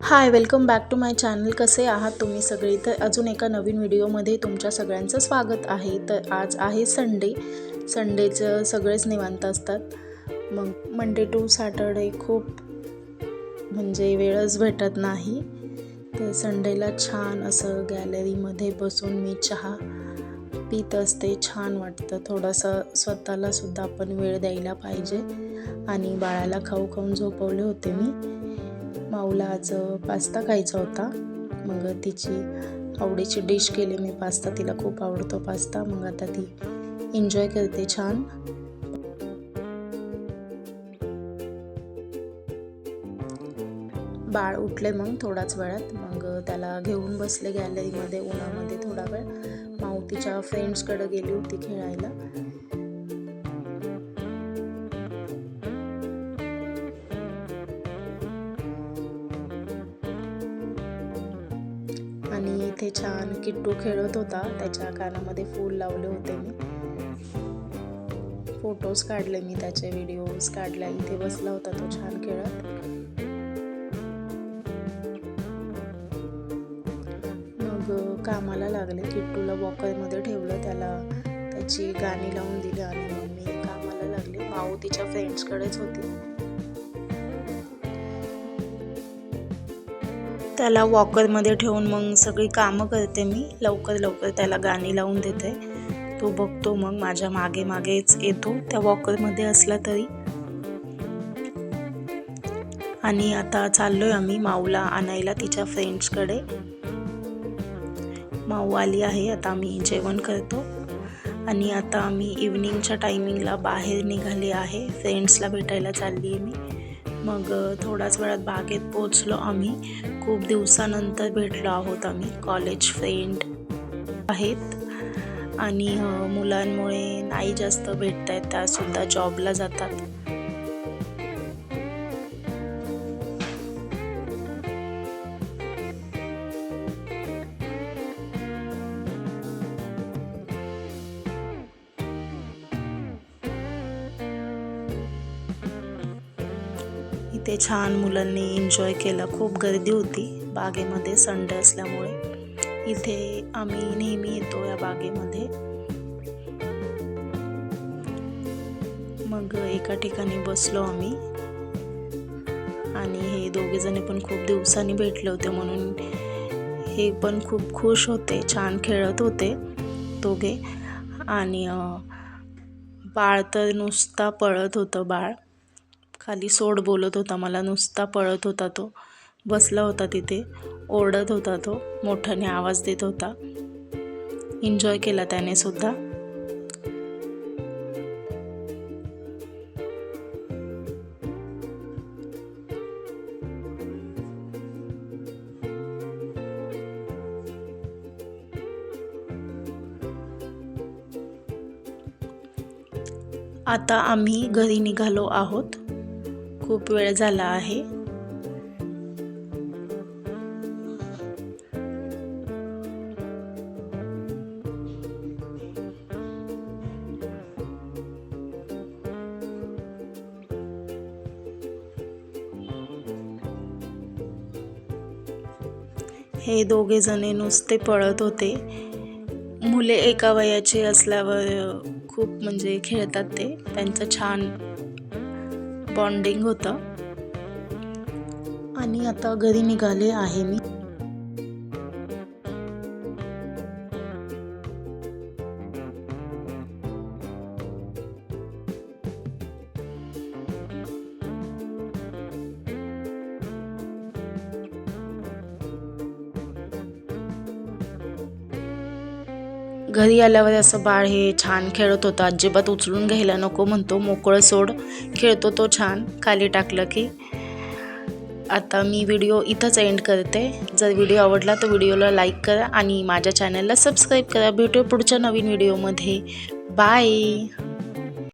High, welcome back to my channel. कसे आहात तुम्ही सगळे? तर अजून एका नवीन व्हिडिओमध्ये तुमच्या सगळ्यांचं स्वागत आहे. तर आज आहे संडे. संडेचं सगळेच निवांत असतात. मग मंडे टू सॅटर्डे खूप म्हणजे वेळच भेटत नाही. तर संडेला छान असं गॅलरीमध्ये बसून मी चहा पीत असते. छान वाटतं. थोडंसं स्वतःलासुद्धा आपण वेळ द्यायला पाहिजे. आणि बाळाला खाऊन झोपवले होते मी. माऊला आज पास्ता खायचा होता. मग तिची आवडीची डिश केली मी पास्ता. तिला खूप आवडतो पास्ता. मग आता ती एन्जॉय करते छान. बाळ उठले मग थोड्याच वेळात. मग त्याला घेऊन बसले गॅलरीमध्ये उन्हामध्ये थोडा वेळ. माऊ तिच्या फ्रेंड्सकडे गेली होती खेळायला. आणि इथे छान किट्टू खेळत होता. त्याच्या कानामध्ये फूल लावले होते मी. फोटोज काढले मी त्याचे, व्हिडिओज काढल्या. इथे बसला होता तो छान खेळत. मग कामाला लागले. किट्टूला वॉकरमध्ये ठेवलं, त्याला त्याची गाणी लावून दिली आणि मग मी कामाला लागले. माऊ तिच्या फ्रेंड्सकडेच होती. त्याला वॉकरमध्ये ठेवून मग सगळी कामं करते मी. लवकर त्याला गाणी लावून देते. तो बघतो, मग माझ्या मागेच येतो त्या वॉकरमध्ये असला तरी. आणि आता चाललोय आम्ही माऊला आणायला तिच्या फ्रेंड्सकडे. माऊ आली आहे. आता आम्ही जेवण करतो. आणि आता आम्ही इव्हनिंगच्या टायमिंगला बाहेर निघाले आहे. फ्रेंड्सला भेटायला चालली आहे मी. मग थोड्याच वेळात बागेत पोचलो आम्ही. खूप दिवसानंतर भेटलो आहोत आम्ही. कॉलेज फ्रेंड आहेत आणि मुलांमुळे नाही जास्त भेटत आहेत. त्यासुद्धा जॉबला जातात. इथे छान मुलांनी एन्जॉय केला. खूप गर्दी होती बागेमध्ये संडे असल्यामुळे. इथे आम्ही नेहमी येतो या बागेमध्ये. मग एका ठिकाणी बसलो आम्ही. आणि हे दोघेजण पण खूप दिवसांनी भेटले होते म्हणून हे पण खूप खुश होते. छान खेळत होते दोघे. आणि बाळ तर नुसता पळत होतं. बाळ खाली सोड बोलत होता मला. नुसता पळत होता तो. बसला होता तिथे. ओरडत होता तो. मोठ्याने आवाज देत होता. एन्जॉय केला त्याने सुद्धा. आता आम्ही घरी निघालो आहोत. खूप वेळ झाला आहे. हे दोघे जणे नुसते पळत होते. मुले एका वयाचे असल्यावर खूप म्हणजे खेळतात ते. त्यांचं छान बॉन्डिंग होतं. आणि आता घरी निघाले आहे मी. घरी आल्यावर असं बाळ हे छान खेळत होतं. अजिबात उचलून घ्यायला नको म्हणतो. मोकळं सोड. खेळतो तो छान खाली टाकलं की. आता मी व्हिडिओ इथंच एंड करते. जर व्हिडिओ आवडला तर व्हिडिओला लाईक करा आणि माझ्या चॅनलला सबस्क्राईब करा. भेटू पुढच्या नवीन व्हिडिओमध्ये. बाय.